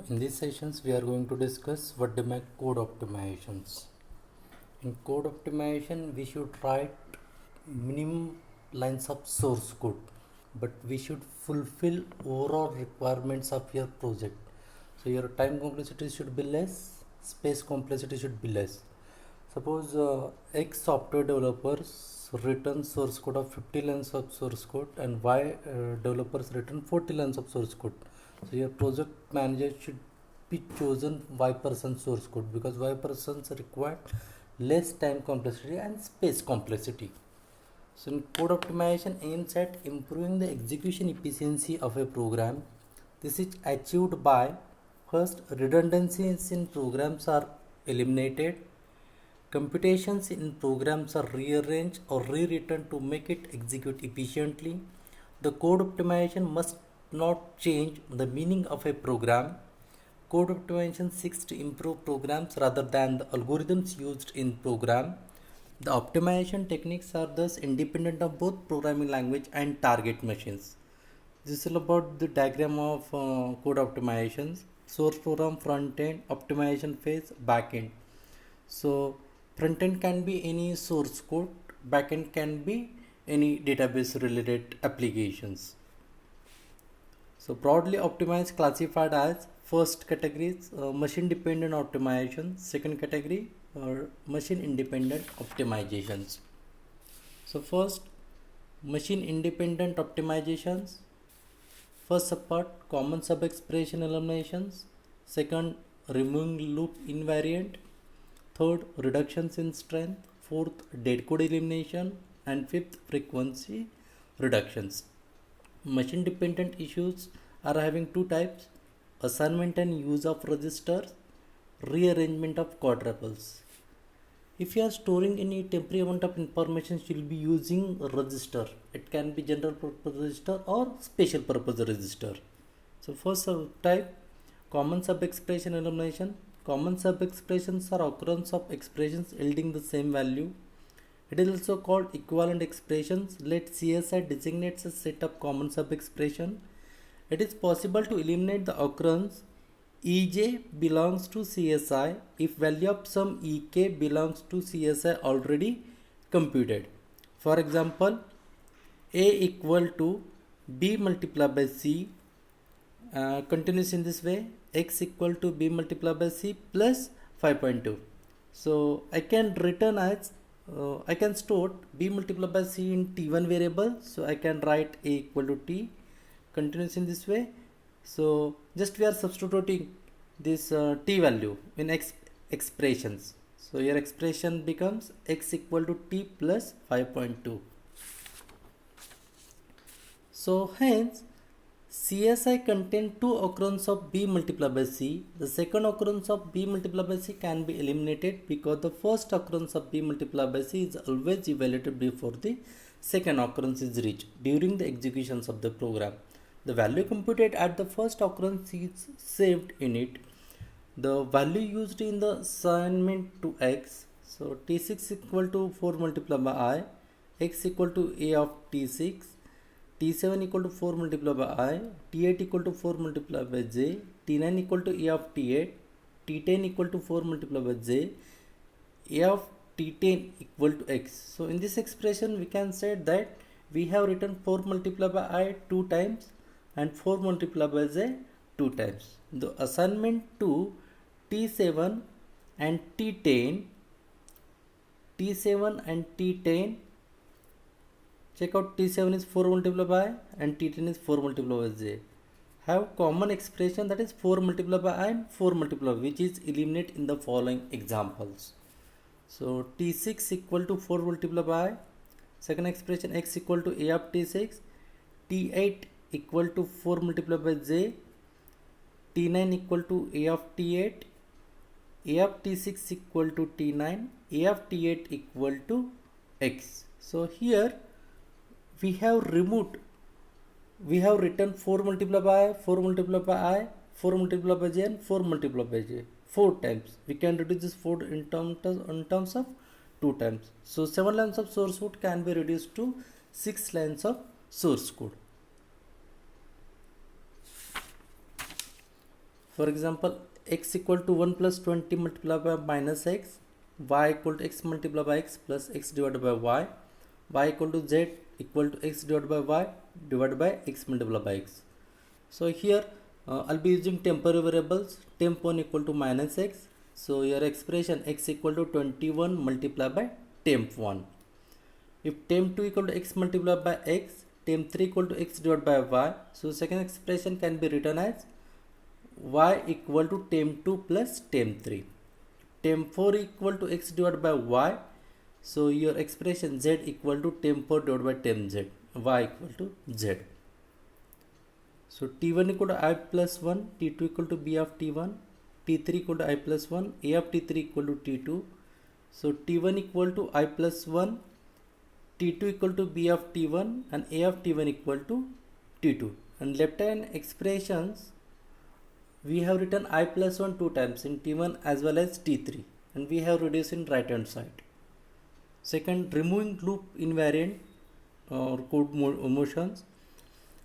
In these sessions, we are going to discuss what they make code optimizations. In code optimization, we should write minimum lines of source code, but we should fulfill overall requirements of your project. So your time complexity should be less, space complexity should be less. Suppose X software developers written source code of 50 lines of source code and Y developers written 40 lines of source code. So your project manager should be chosen Y person source code because Y persons require less time complexity and space complexity. So in code optimization aims at improving the execution efficiency of a program. This is achieved by first redundancies in programs are eliminated, computations in programs are rearranged or rewritten to make it execute efficiently. The code optimization must not change the meaning of a program. Code optimization seeks to improve programs rather than the algorithms used in program. The optimization techniques are thus independent of both programming language and target machines. This is about the diagram of code optimizations. Source program, front end, optimization phase, back end. So front end can be any source code, back end can be any database related applications. So broadly optimized classified as first categories machine dependent optimization, second category machine independent optimizations. So first machine independent optimizations. First subpart common sub expression eliminations, second removing loop invariant, third reductions in strength, fourth dead code elimination, and fifth frequency reductions. Machine dependent issues are having two types: assignment and use of registers, rearrangement of quadruples. If you are storing any temporary amount of information, you will be using a register. It can be general purpose register or special purpose register. So first type common sub expression elimination. Common sub expressions are occurrence of expressions yielding the same value. It is also called equivalent expressions. Let CSI designates a set of common sub expression. It is possible to eliminate the occurrence EJ belongs to CSI if value of some EK belongs to CSI already computed. For example, A equal to B multiplied by C continues in this way: X equal to B multiplied by C plus 5.2. So I can return as I can store B multiplied by C in T1 variable. So I can write A equal to T continues in this way. So just we are substituting this T value in expressions. So your expression becomes X equal to T plus 5.2. So hence CSI contain two occurrence of B multiplied by C. The second occurrence of B multiplied by C can be eliminated because the first occurrence of B multiplied by C is always evaluated before the second occurrence is reached during the executions of the program. The value computed at the first occurrence is saved in it. The value used in the assignment to X. So T6 equal to 4 multiplied by I, X equal to A of T6, T7 equal to 4 multiplied by I, T8 equal to 4 multiplied by J, T9 equal to A of T8, T10 equal to 4 multiplied by J, A of T10 equal to X. So in this expression we can say that we have written 4 multiplied by I 2 times and 4 multiplied by J 2 times. The assignment to T7 and T10, T7 and T10, check out T7 is 4 multiplied by and T10 is 4 multiplied by J, have common expression, that is 4 multiplied by I and 4 multiplied by, which is eliminated in the following examples. So T6 equal to 4 multiplied by I, second expression X equal to A of T6, T8 equal to 4 multiplied by J, T9 equal to A of T8, A of T6 equal to T9, A of T8 equal to X. So here we have written 4 multiplied by I, 4 multiplied by I, 4 multiplied by J and 4 multiplied by J 4 times. We can reduce this 4 in terms of 2 times. So 7 lines of source code can be reduced to 6 lines of source code. For example, x equal to 1 plus 20 multiplied by minus x, y equal to x multiplied by x plus x divided by y equal to z equal to x divided by y divided by x multiplied by x. So here I'll be using temporary variables. Temp1 equal to minus x. So your expression x equal to 21 multiplied by temp1. If temp2 equal to x multiplied by x, temp3 equal to x divided by y. So second expression can be written as y equal to temp2 plus temp3. Temp4 equal to x divided by y. So your expression z equal to temp4 divided by tempz. Y equal to z. So T1 equal to I plus 1, T2 equal to B of T1, T3 equal to I plus 1, A of T3 equal to T2. So T1 equal to I plus 1, T2 equal to B of T1 and A of T1 equal to T2. And left hand expressions, we have written I plus 1 two times in T1 as well as T3, and we have reduced in right hand side. Second, removing loop invariant or code motions.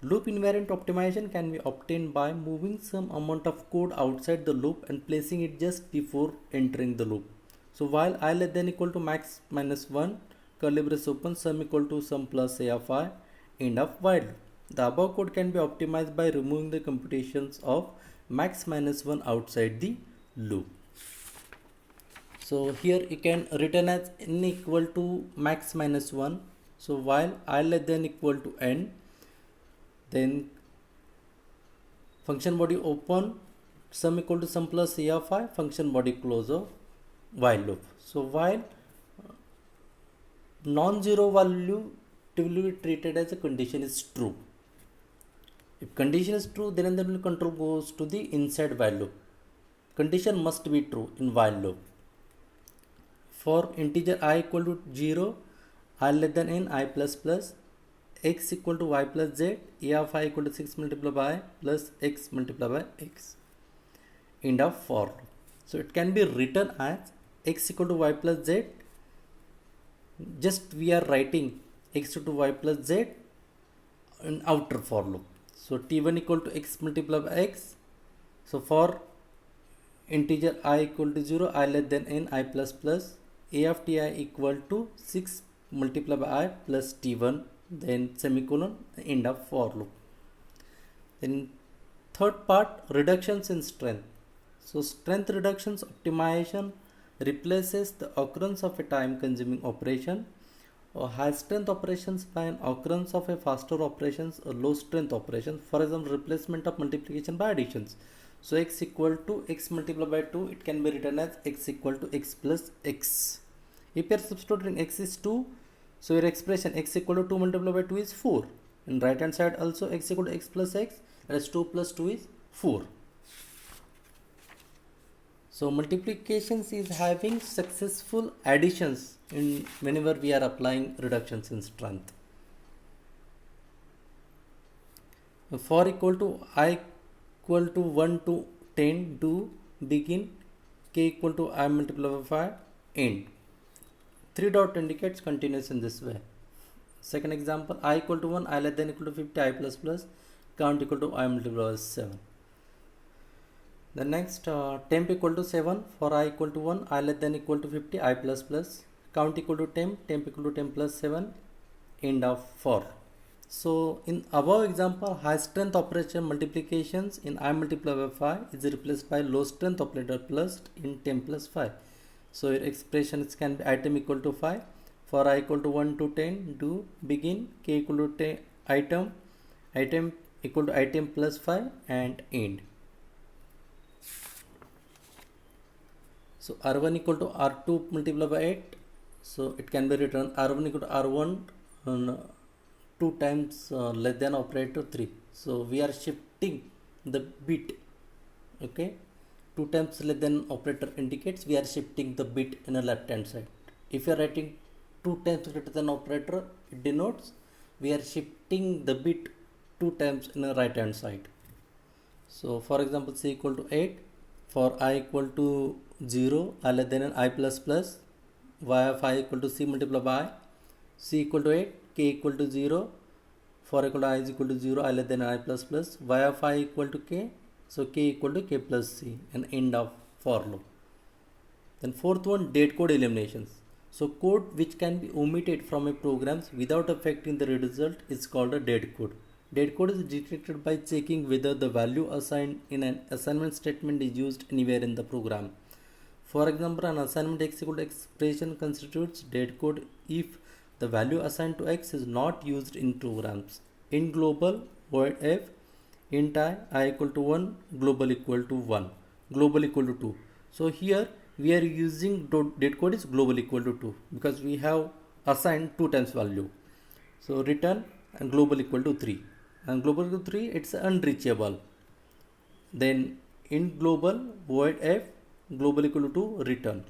Loop invariant optimization can be obtained by moving some amount of code outside the loop and placing it just before entering the loop. So while I less than equal to max minus 1, curly brace open, sum equal to sum plus a of I, end of while loop. The above code can be optimized by removing the computations of max minus 1 outside the loop. So here you can written as n equal to max minus 1. So while I less than equal to n, then function body open, sum equal to sum plus a of I, function body close of while loop. So while non-zero value will be treated as a condition is true. If condition is true, then the control goes to the inside while loop. Condition must be true in while loop. For integer I equal to 0, I less than n, I plus plus, x equal to y plus z, a of I equal to 6 multiplied by I plus x multiplied by x. End of for loop. So it can be written as x equal to y plus z. Just we are writing x equal to y plus z in outer for loop. So t1 equal to x multiplied by x. So for integer I equal to 0, I less than n, I plus plus, a of ti equal to 6 multiplied by I plus t1, then semicolon, end of for loop. Then third part, reductions in strength. So strength reductions optimization replaces the occurrence of a time consuming operation or high strength operations by an occurrence of a faster operations or low strength operations. For example, replacement of multiplication by additions. So x equal to x multiplied by 2, it can be written as x equal to x plus x. If you are substituting x is 2, so your expression x equal to 2 multiplied by 2 is 4. In right hand side also x equal to x plus x, that is 2 plus 2 is 4. So multiplications is having successful additions in whenever we are applying reductions in strength. For equal to I equal to 1 to 10 do begin, k equal to I multiplied by 5 end. 3 dot indicates continuous in this way. Second example, I equal to 1, I less than equal to 50, I plus plus, count equal to I multiplied by 7. The next temp equal to 7, for I equal to 1, I less than equal to 50, I plus plus, count equal to temp equal to temp plus 7, end of for. So in above example, high strength operation multiplications in I multiplied by 5 is replaced by low strength operator plus in temp plus 5. So your expressions can be item equal to 5, for I equal to 1 to 10 do begin, k equal to 10 item equal to item plus 5 and end. So R1 equal to R2 multiplied by 8, so it can be written R1 equal to R1 and 2 times less than operator 3. So we are shifting the bit, okay, 2 times less than operator indicates we are shifting the bit in the left hand side. If you are writing 2 times greater than operator, it denotes we are shifting the bit 2 times in the right hand side. So for example, c equal to 8, for I equal to 0, I less than I plus plus, y of I equal to c multiplied by I, c equal to 8, k equal to 0, for equal to I is equal to 0, I less than I plus plus, y of I equal to k, So k equal to k plus c, and end of for loop. Then fourth one, date code eliminations. So code which can be omitted from a program without affecting the result is called a dead code. Dead code is detected by checking whether the value assigned in an assignment statement is used anywhere in the program. For example, an assignment x equal to expression constitutes dead code if the value assigned to x is not used in programs. In global, void f, int I equal to 1, global equal to 1, global equal to 2. So here we are using dead code is global equal to 2 because we have assigned 2 times value. So return and global equal to 3, and global equal to 3, it's unreachable. Then in global, void f, global equal to return.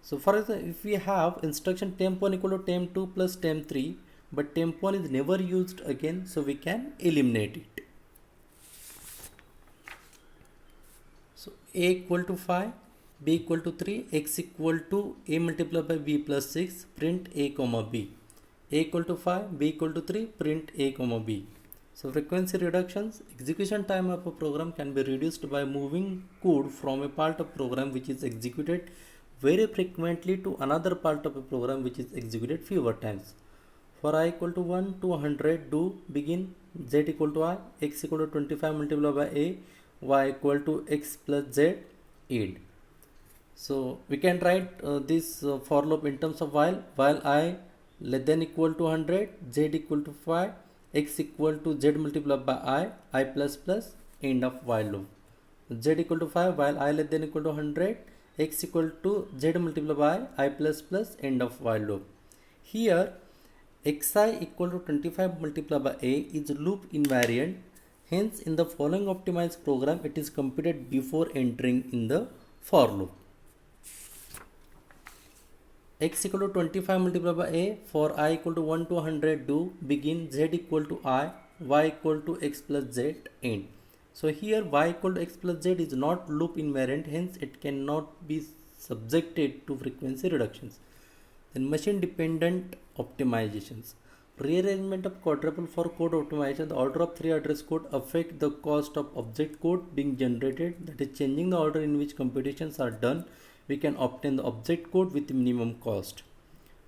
So for example, if we have instruction temp1 equal to temp2 plus temp3, but temp1 is never used again, so we can eliminate it. So a equal to 5, b equal to 3, x equal to a multiplied by b plus 6, print a comma b. A equal to 5, b equal to 3, print a comma b. So frequency reductions, execution time of a program can be reduced by moving code from a part of program which is executed very frequently to another part of a program which is executed fewer times. For I equal to 1 to 100, do begin z equal to I, x equal to 25 multiplied by a, y equal to x plus z, end. So we can write this for loop in terms of while I less than equal to 100, z equal to 5, x equal to z multiplied by I plus plus, end of while loop. Z equal to 5 while I less than equal to 100, x equal to z multiplied by I plus plus, end of while loop. Here xi equal to 25 multiplied by a is loop invariant, hence in the following optimized program it is computed before entering in the for loop. X equal to 25 multiplied by a, for I equal to 1 to 100, do begin z equal to I, y equal to x plus z, end. So here y equal to x plus z is not loop invariant, hence it cannot be subjected to frequency reductions. Then machine dependent optimizations. Rearrangement of quadruple for code optimization. The order of 3 address code affect the cost of object code being generated, that is changing the order in which computations are done. We can obtain the object code with minimum cost.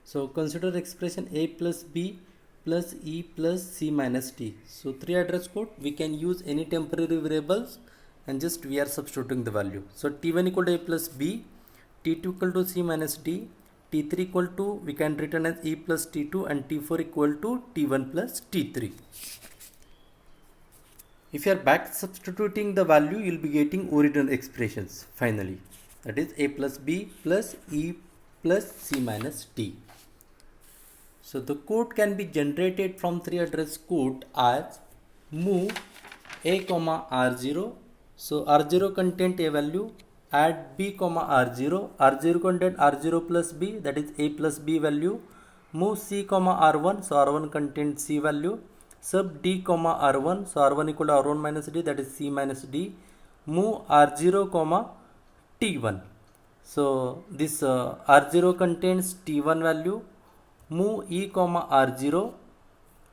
So consider expression a plus b plus e plus c minus t. So 3 address code, we can use any temporary variables and just we are substituting the value. So t1 equal to a plus b, t2 equal to c minus d, t3 equal to we can return as e plus t2, and t4 equal to t1 plus t3. If you are back substituting the value, you will be getting original expressions finally. That is a plus b plus e plus c minus t. So the code can be generated from 3 address code as move a comma r0. So r0 content a value, add b comma r0, r0 content r0 plus b, that is a plus b value, move c comma r1, so r1 content c value, sub d comma r1, so r1 equal to r1 minus d, that is c minus d, move r0 comma t1. So this r0 contains t1 value, move e comma r0,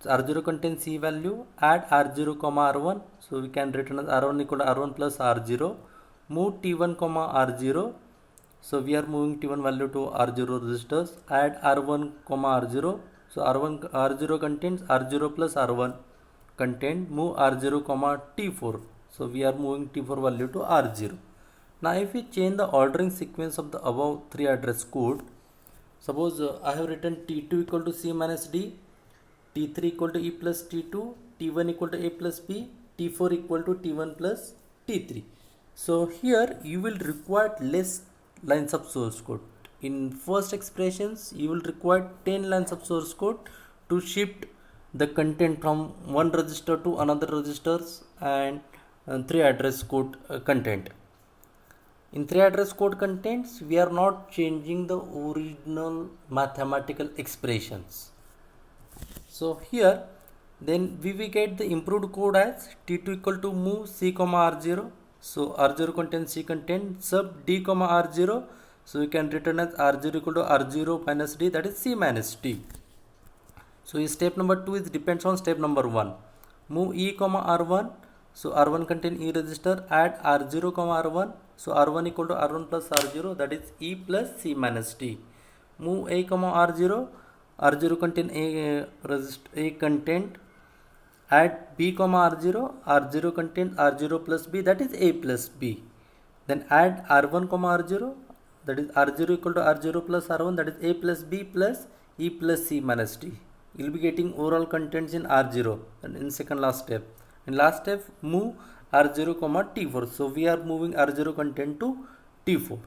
so r0 contains c value, add r0 comma r1, so we can return as r1 equal to r1 plus r0, move t1 comma r0, so we are moving t1 value to r0 registers, add r1 comma r0, so r0 contains r0 plus r1 content, move r0 comma t4, so we are moving t4 value to r0. Now if we change the ordering sequence of the above 3 address code, suppose I have written t2 equal to c minus d, t3 equal to e plus t2, t1 equal to a plus b, t4 equal to t1 plus t3. So here you will require less lines of source code. In first expressions you will require 10 lines of source code to shift the content from one register to another registers, and 3 address code content. In 3 address code contents, we are not changing the original mathematical expressions. So here then we will get the improved code as t2 equal to move c comma r0, so r0 contains c content, sub d comma r0, so we can return as r0 equal to r0 minus d, that is c minus t. So step number 2 is depends on step number 1, move e comma r1, So R1 contain E register, add R0 comma R1. So R1 equal to R1 plus R0, that is E plus C minus T. Move A comma R0, R0 contain A register, A content. Add B comma R0, R0 contain R0 plus B, that is A plus B. Then add R1 comma R0, that is R0 equal to R0 plus R1, that is A plus B plus E plus C minus T. You will be getting overall contents in R0 and in second last step. In last step, move R0 comma T4. So we are moving R0 content to T4.